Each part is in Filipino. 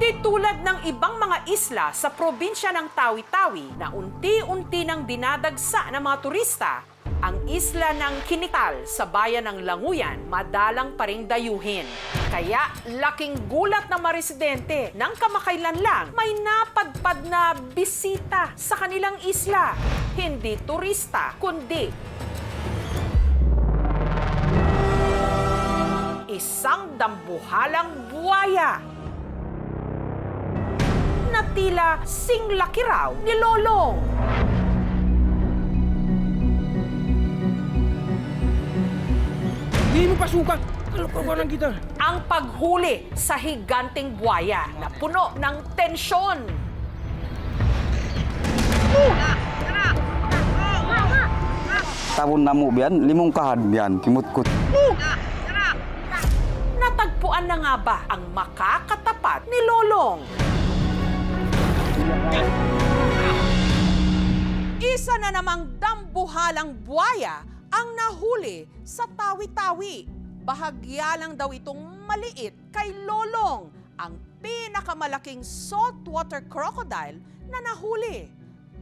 Hindi tulad ng ibang mga isla sa probinsya ng Tawi-Tawi na unti-unti nang dinadagsa ng mga turista, ang isla ng Kinital sa bayan ng Languyan madalang pa ring dayuhin. Kaya laking gulat ng mga residente nang kamakailan lang may napadpad na bisita sa kanilang isla. Hindi turista, kundi isang dambuhalang buwaya na tila singlaki raw ni Lolong. Hindi mo pasukan! Kalokohan kita! Ang paghuli sa higanteng buwaya na puno ng tensyon. Tabon na mo biyan, limong kahad biyan, kimutkot. Natagpuan na nga ba ang makakatapat ni Lolong? Isa na namang dambuhalang buwaya ang nahuli sa Tawi-Tawi. Bahagya lang daw itong maliit kay Lolong, ang pinakamalaking saltwater crocodile na nahuli.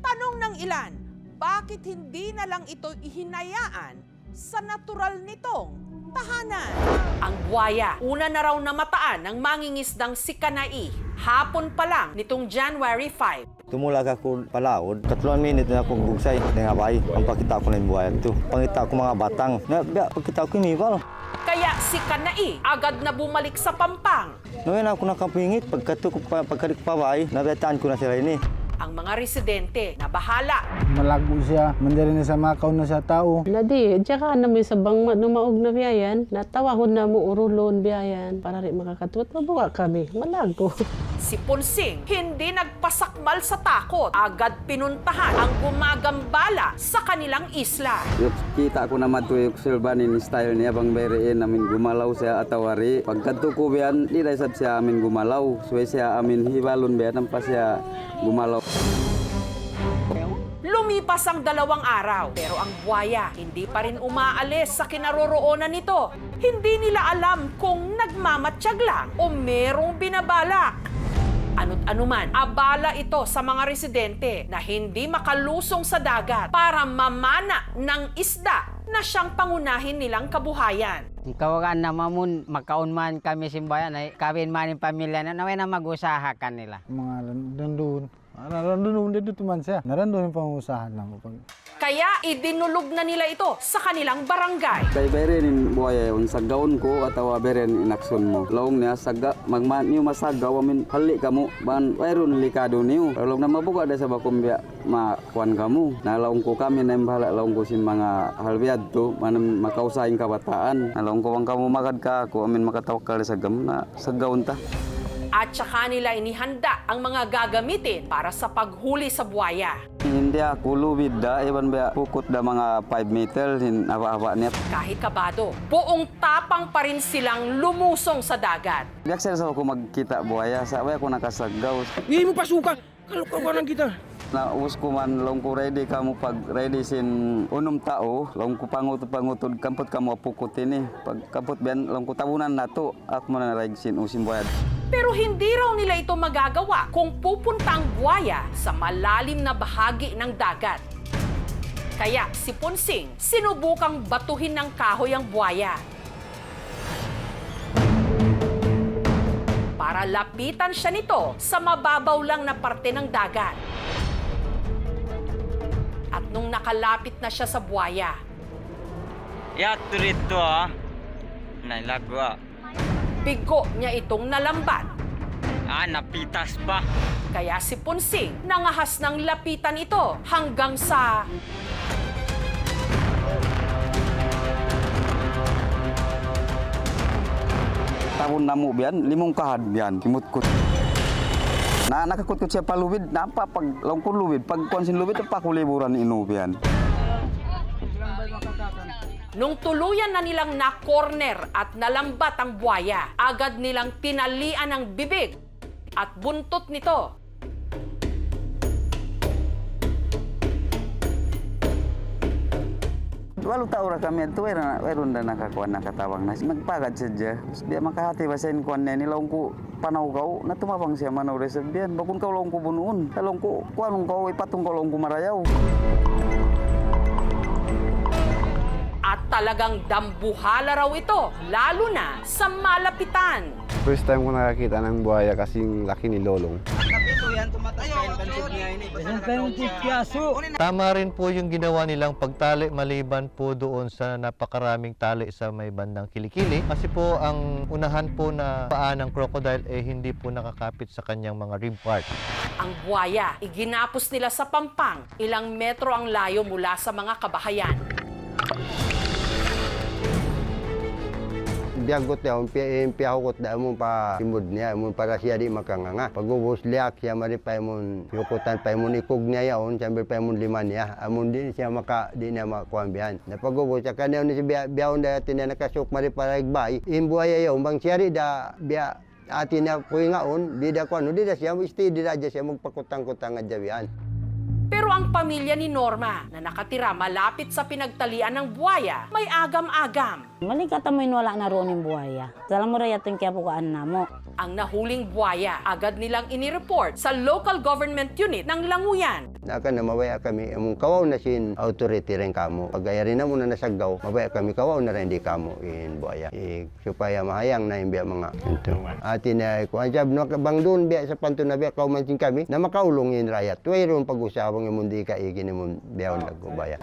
Tanong ng ilan, bakit hindi na lang ito ihinayaan sa natural nitong tahanan? Ang buwaya, una na raw namataan ng mangingisdang si Kanai. Hapon pa lang nitong January 5. Tumula ako palaod, 3 minit na akong bugsay, nangabay, ang pakita ko na yung buhayan ito. Pangita ko mga batang, pagkita ko imiwal. Kaya si Kanai agad na bumalik sa Pampang. Noon ako nakapingit, pagkadik pabay, nabiyataan ko na sila ini. Ang mga residente na bahala. Malago siya, mandiri na sa makaw na sa tao. Nadi, tsaka na may sabang numaog na biyayan, natawahon na mo urulon biyayan para rin makakatuot. Mabuwa kami, malago. Si Ponsing hindi nagpasakmal sa takot. Agad pinuntahan ang gumagambala sa kanilang isla. Kita ko naman ito yung silbanin style niya bang beriin namin gumalaw siya atawari. Pagkanto ko biyan, di na isab siya amin gumalaw. Suwe siya amin hibalon biyan, pa siya gumalaw. Lumipas ang 2 araw, pero ang buwaya hindi pa rin umaalis sa kinaroroonan nito. Hindi nila alam kung nagmamatsyag lang o merong binabalak. Ano't anuman, abala ito sa mga residente na hindi makalusong sa dagat para mamana ng isda na siyang pangunahin nilang kabuhayan. Kawagan na mamun, makaon man kami simbayan, ay kawin man yung pamilya na naway na mag-usaha kanila. Mga randun. Narandun dito man siya. Narandun yung pangusahan lang. Kaya idinulog na nila ito sa kanilang barangay. Kay berin buhaya yung sagaon ko atawa berin inakson mo. Laong niya saga magman niyo masagaw amin hali kamo ban mayroon likado niyo. Laong na mabuka da sa bakom biya makuan kamu. Nalaong ko kami na imbahala laong ko sin mga halbiad to manam makausahin kabataan. Nalaong ko ang kamu magad ka ako amin makatawakal sa gam na sagaon ta. At saka nila inihanda ang mga gagamitin para sa paghuli sa buwaya. Hindi ako lubid da, iban ba pukot da mga 5 meter, haba-haba niya. Kahit kabado, buong tapang pa rin silang lumusong sa dagat. Biyak sa ako magkita buhaya, sabay ako nakasagaw. Hindi mo pasukan! Kalokohan kita! Naubos ko man, long ko ready kamo pag ready sin unom tao, long ko pangutod, kampot kamo pukot ini. Pag kampot biyan, long ko tabunan na to, ako mo na raig sin usim buhaya. Pero hindi raw nila ito magagawa kung pupunta ang buwaya sa malalim na bahagi ng dagat. Kaya si Ponsing sinubukang batuhin ng kahoy ang buwaya. Para lapitan siya nito sa mababaw lang na parte ng dagat. At nung nakalapit na siya sa buwaya, Yato rito nailagwa. bigo niya itong nalambat. Napitas pa. Kaya si Ponsing nangahas ng lapitan ito hanggang sa Tabon na mo biyan, limong kahad biyan, kimutkot. Nakakutkot siya palubid, napa pag langkon lubid, pag konsin lubid, pakuliburan inu biyan. nung tuluyan na nilang na-corner at nalambat ang buwaya, agad nilang tinalian ang bibig at buntot nito. Walau tahu ra kami itu mayroon na nakakuan nakatawang na magpagad sadya. Biya makahati ba sa kuan ni laong ko panaw kau na tumabang siya manaw reserbian. Bakun kau laong ko bunuon. Talong ko kuanong kau ipatong kau laong ko marayaw. At talagang dambuhala raw ito, lalo na sa malapitan. First time ko nakakita ng buhaya kasing laki ni Lolong. Tama rin po yung ginawa nilang pagtali maliban po doon sa napakaraming tali sa may bandang kilikili. Kasi po ang unahan po na paa ng crocodile hindi po nakakapit sa kanyang mga rib part. Ang buwaya, iginapos nila sa Pampang, ilang metro ang layo mula sa mga kabahayan. Biyagot niya, piyahukot na mo pa simod niya, mo para siya di makanganga. Pag-ubos liyak, siya maripay mo, yukutan pa mo ikog niya yaon, siyempre pa mo liman niya. Amon din siya di niya makakuambihan. Na pag-ubos, sa kanya ni si biyahon na atin na nakasok maripay ragbay, imbuhaya yaon, bang siya di da biya atin na kuy ngaon, di da kuano, di da siya, di da siya magpakutang-kutang at jawian. Pero ang pamilya ni Norma na nakatira malapit sa pinagtalian ng buwaya, may agam-agam. Malikata mo wala na roon yung buhaya. Salam mo raya ito yung kaya pukaan na mo. Ang nahuling buwaya, agad nilang inireport sa local government unit ng Languyan. Naka na mabaya kami, among kawaw na sin authority rin kamo. Pagaya rin na muna nasagaw, mabaya kami kawaw na rin di kamo in buhaya. Supaya mahayang na yung biya mga ito. Atin na kuhan siya, bang doon biya sa panto na biya kaumansin kami, na makaulong in rayat. Tuwayroon pag-usawang yung mundi ka igin yung biyaw nagubaya.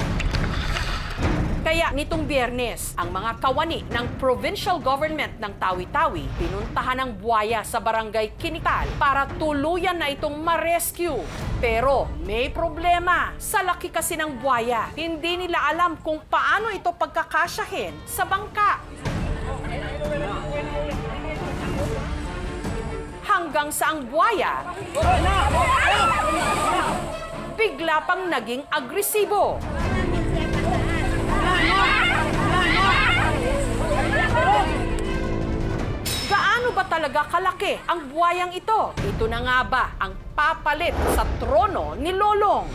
Kaya nitong Biyernes, ang mga kawani ng provincial government ng Tawi-Tawi pinuntahan ang buwaya sa barangay Kinital para tuluyan na itong ma-rescue. Pero may problema. Sa laki kasi ng buwaya, hindi nila alam kung paano ito pagkakasyahin sa bangka. Hanggang sa ang buwaya bigla pang naging agresibo. Gaano ba talaga kalaki ang buwayang ito? Ito na nga ba ang papalit sa trono ni Lolong?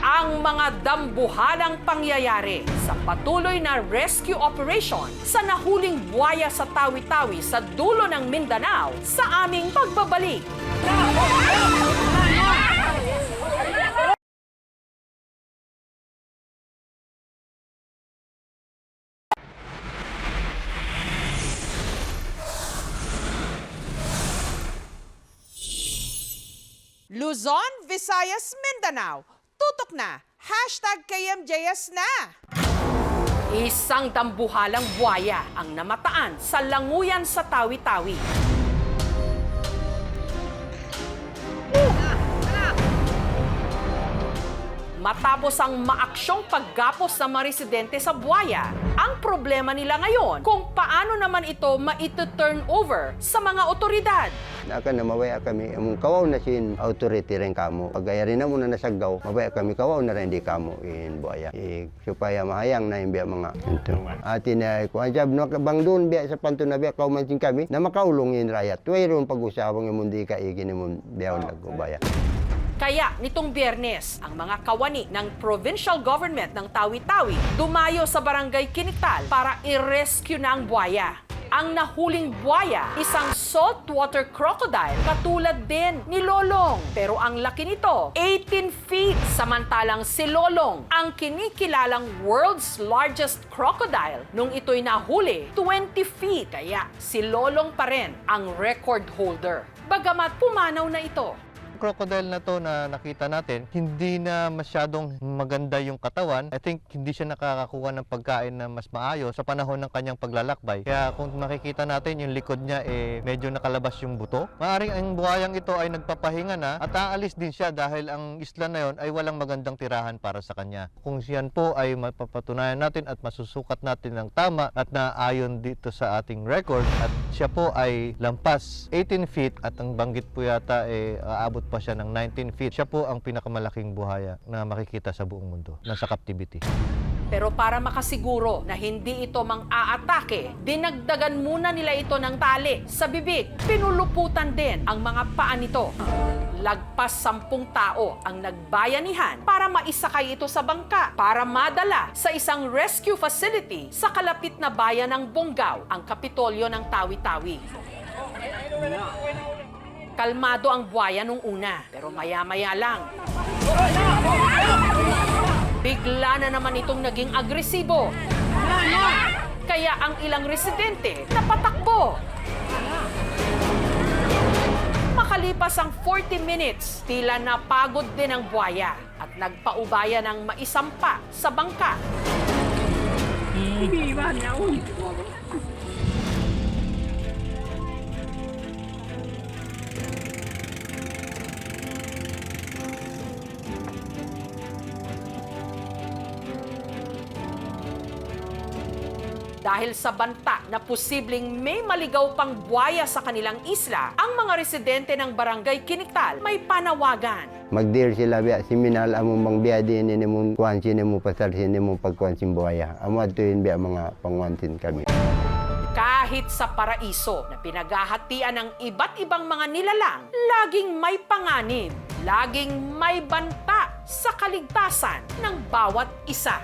Ang mga dambuhalang pangyayari sa patuloy na rescue operation sa nahuling buwaya sa Tawi-Tawi sa dulo ng Mindanao sa aming pagbabalik. Luzon, Visayas, Mindanao. Tutok na! #KMJS na! Isang dambuhalang buwaya ang namataan sa Languyan sa Tawi-Tawi. Matapos ang maaksyong paggapos sa mga residente sa buwaya, ang problema nila ngayon kung paano naman ito ma-turn over sa mga otoridad. Naka na mabaya kami, among kawaw na sin authority rin kamo. Pagaya rin na muna nasagaw, mabaya kami kawaw na rin di kamo in buhaya. Supaya mahayang na yung biya mga ito. Atin na kuhan siya, bang doon biya sa panto na biya, kaumansin kami, na makaulong in rayat. Tuwayroon pag-usawang yung mundi ka igin yung biyaw nagubaya. Kaya nitong Biyernes, ang mga kawani ng provincial government ng Tawi-Tawi dumayo sa barangay Kinital para i-rescue na ang buwaya. Ang nahuling buwaya, isang saltwater crocodile katulad din ni Lolong. Pero ang laki nito, 18 feet. Samantalang si Lolong, ang kinikilalang world's largest crocodile, nung ito'y nahuli, 20 feet. Kaya si Lolong pa rin ang record holder. Bagamat pumanaw na ito. Crocodile na to na nakita natin, hindi na masyadong maganda yung katawan. I think hindi siya nakakakuha ng pagkain na mas maayos sa panahon ng kanyang paglalakbay. Kaya kung makikita natin yung likod niya medyo nakalabas yung buto. Maaring ang buhayang ito ay nagpapahinga na at aalis din siya dahil ang isla na yon ay walang magandang tirahan para sa kanya. Kung siyan po ay mapapatunayan natin at masusukat natin ng tama at naayon dito sa ating record at siya po ay lampas 18 feet at ang banggit po yata aabot pa siya ng 19 feet. Siya po ang pinakamalaking buhaya na makikita sa buong mundo, nasa captivity. Pero para makasiguro na hindi ito mang-aatake, dinagdagan muna nila ito ng tali sa bibig. Pinuluputan din ang mga paa nito. Lagpas 10 tao ang nagbayanihan para maisakay ito sa bangka para madala sa isang rescue facility sa kalapit na bayan ng Bonggao, ang kapitolyo ng Tawi-Tawi. Kalmado ang buwaya nung una, pero maya-maya lang. Bigla na naman itong naging agresibo. Kaya ang ilang residente napatakbo. Makalipas ang 40 minutes, tila napagod din ang buwaya at nagpaubaya ng maisampa sa bangka. Dahil sa banta na posibleng may maligaw pang buwaya sa kanilang isla, ang mga residente ng barangay Kiniktal may panawagan. Magdir sila biya siminal among bang biya din ini mo kuan sini mo pasar sini mo pagkuan sim buaya. Amo atuin biya mga pangwantin kami. Kahit sa paraiso na pinaghahatian ng iba't ibang mga nilalang, laging may panganib, laging may banta sa kaligtasan ng bawat isa.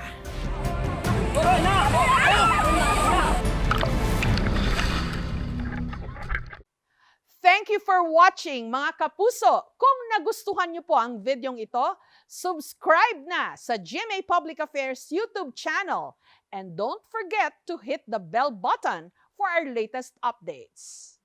Thank you for watching, mga kapuso. Kung nagustuhan niyo po ang videong ito, subscribe na sa GMA Public Affairs YouTube channel. And don't forget to hit the bell button for our latest updates.